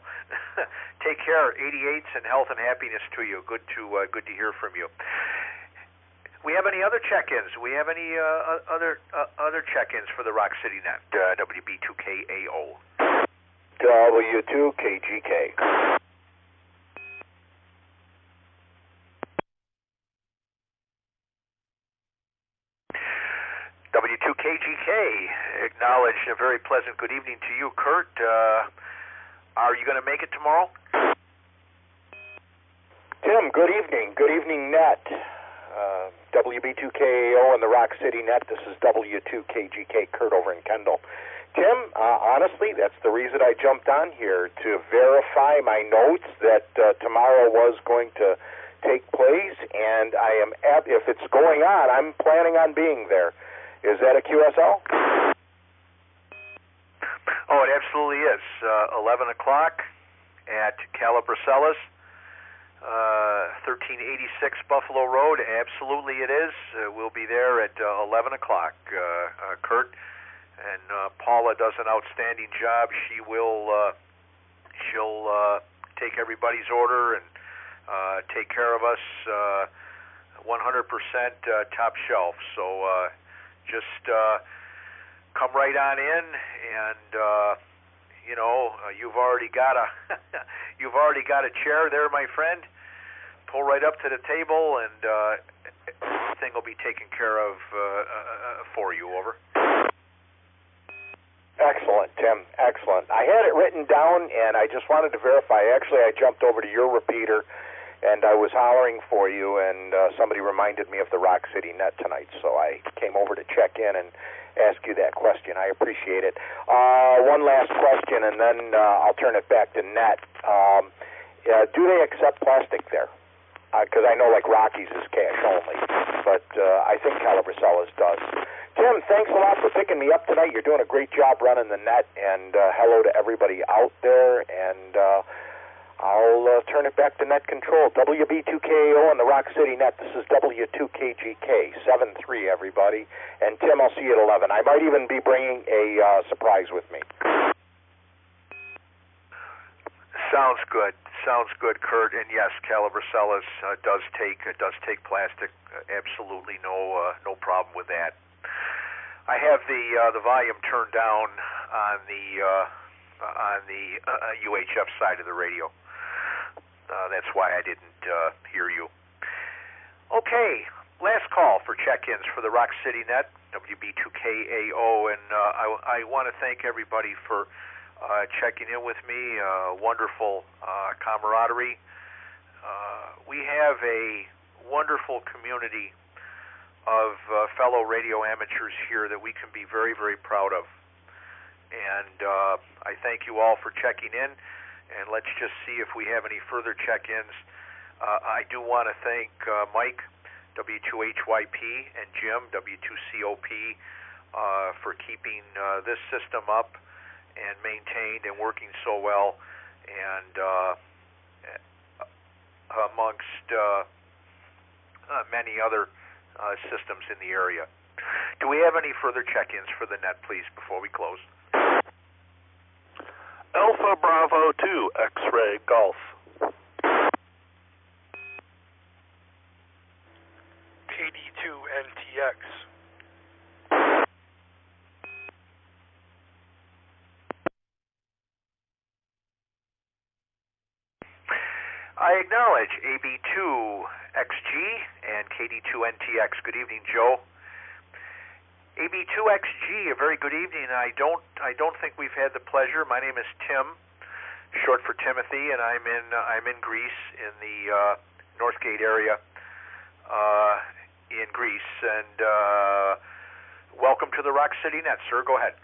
Take care, 88s, and health and happiness to you. Good to hear from you. We have any other check-ins? We have any other check-ins for the RocCityNet? WB2KAO. W2KGK. W2KGK, acknowledge a very pleasant good evening to you, Kurt. Are you going to make it tomorrow? Tim, good evening. Good evening, Net. WB2KAO and the RocCityNet. This is W2KGK, Kurt over in Kendall. Tim, honestly, that's the reason I jumped on here, to verify my notes that tomorrow was going to take place, and I am if it's going on, I'm planning on being there. Is that a QSL? Oh, it absolutely is. 11 o'clock at Calabricella's, 1386 Buffalo Road. Absolutely it is. We'll be there at 11 o'clock, Kurt. And Paula does an outstanding job. She'll take everybody's order and take care of us 100% top shelf. So just come right on in, and you've already got a chair there, my friend. Pull right up to the table, and everything will be taken care of for you. Over. Excellent, Tim. Excellent. I had it written down, and I just wanted to verify. Actually, I jumped over to your repeater, and I was hollering for you, and somebody reminded me of the RocCityNet tonight, so I came over to check in and ask you that question. I appreciate it. One last question, and then I'll turn it back to Net. Do they accept plastic there? Because I know, like, Rockies is cash only, but I think Calabricella's does. Tim, thanks a lot for picking me up tonight. You're doing a great job running the net, and hello to everybody out there, and I'll turn it back to Net Control. WB2KAO on the RocCityNet. This is W2KGK, 7-3, everybody. And Tim, I'll see you at 11. I might even be bringing a surprise with me. Sounds good. Sounds good, Kurt. And yes, Calabricella's does take plastic. Absolutely no problem with that. I have the volume turned down on the UHF side of the radio. That's why I didn't hear you. Okay, last call for check-ins for the RocCityNet, WB2KAO, and I want to thank everybody for checking in with me. Wonderful camaraderie. We have a wonderful community of fellow radio amateurs here that we can be very, very proud of. And I thank you all for checking in, and let's just see if we have any further check-ins. I do want to thank Mike, W2HYP, and Jim, W2COP, for keeping this system up and maintained and working so well, and amongst many other systems in the area. Do we have any further check-ins for the net, please, before we close? Alpha Bravo 2, X-Ray Golf. I acknowledge AB2XG and KD2NTX. Good evening, Joe. AB2XG, a very good evening. I don't think we've had the pleasure. My name is Tim, short for Timothy, and I'm in Greece, in the Northgate area in Greece. And welcome to the RocCityNet, sir. Go ahead.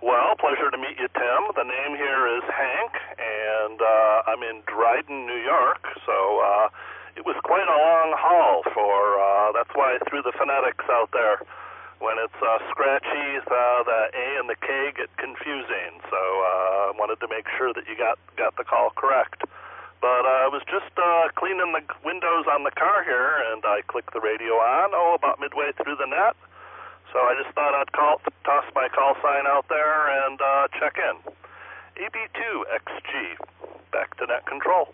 Well, pleasure to meet you, Tim. The name here is Hank, and I'm in Dryden, New York, so it was quite a long haul that's why I threw the phonetics out there. When it's scratchy, the A and the K get confusing, so I wanted to make sure that you got the call correct. But I was just cleaning the windows on the car here, and I clicked the radio on, about midway through the net. So I just thought I'd toss my call sign out there and check in. AB2XG, back to net control.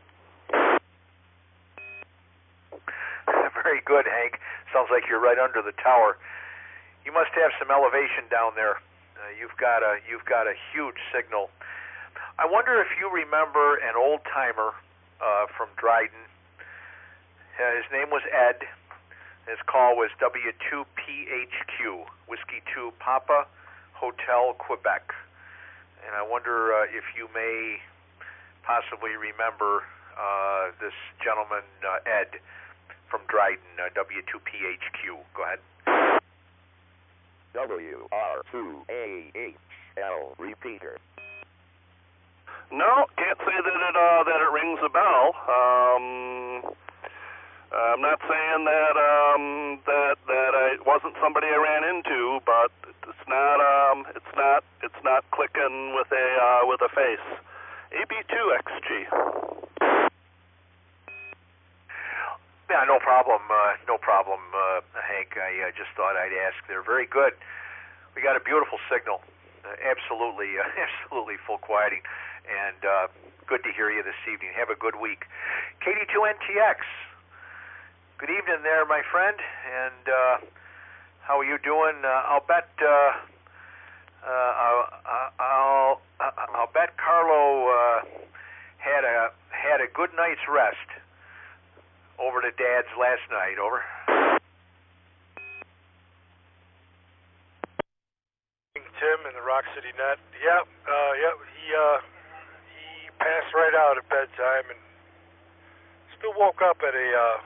Very good, Hank. Sounds like you're right under the tower. You must have some elevation down there. You've got a huge signal. I wonder if you remember an old timer from Dryden. His name was Ed. His call was W2PHQ, Whiskey 2 Papa, Hotel, Quebec. And I wonder if you may possibly remember this gentleman, Ed, from Dryden, W2PHQ. Go ahead. WR2AHL repeater. No, can't say that it rings a bell. I'm not saying that it wasn't somebody I ran into, but it's not clicking with a face. AB2XG. Yeah, no problem, Hank. I just thought I'd ask. They're very good. We got a beautiful signal, absolutely full quieting, and good to hear you this evening. Have a good week. KD2NTX. Good evening there, my friend, and how are you doing? I'll bet Carlo had a good night's rest over to Dad's last night. Over. Tim in the RocCityNet. Yep. He passed right out at bedtime and still woke up at an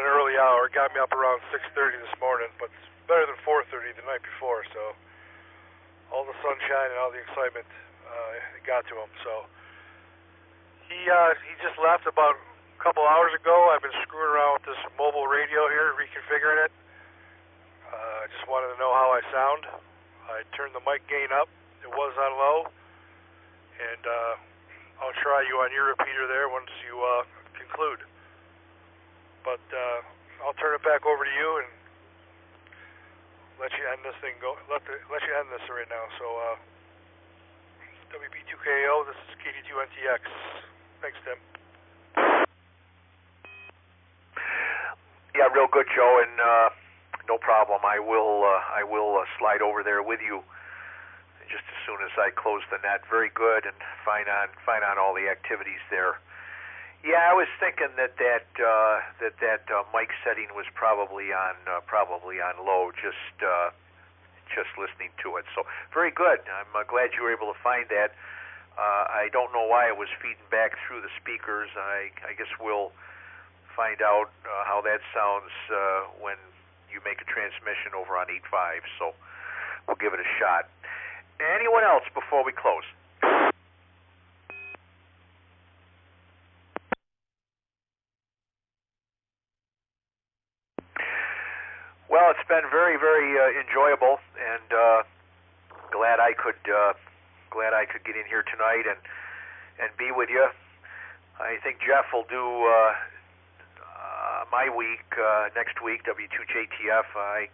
early hour. Got me up around 6:30 this morning, but it's better than 4:30 the night before. So all the sunshine and all the excitement got to him. So he just left about a couple hours ago. I've been screwing around with this mobile radio here, reconfiguring it. I just wanted to know how I sound. I turned the mic gain up. It was on low, and I'll try you on your repeater there once you conclude. But I'll turn it back over to you and let you end this thing go. Let you end this right now. So WB2KO. This is KD2NTX. Thanks, Tim. Yeah, real good, Joe, and no problem. I will slide over there with you just as soon as I close the net. Very good, and fine on all the activities there. Yeah, I was thinking that mic setting was probably on low. Just listening to it. So very good. I'm glad you were able to find that. I don't know why it was feeding back through the speakers. I guess we'll find out how that sounds when you make a transmission over on 8.5. So we'll give it a shot. Anyone else before we close? Well, it's been very, very enjoyable, and glad I could get in here tonight and be with you. I think Jeff will do my week next week. W2JTF. I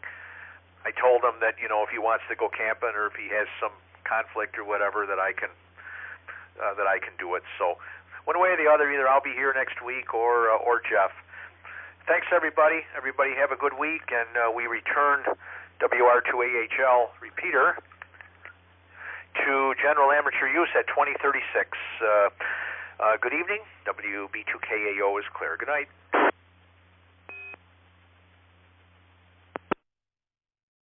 told him that if he wants to go camping or if he has some conflict or whatever that I can do it. So one way or the other, either I'll be here next week or Jeff. Thanks, everybody. Everybody have a good week, and we return WR2AHL repeater to general amateur use at 2036. Good evening. WB2KAO is clear. Good night.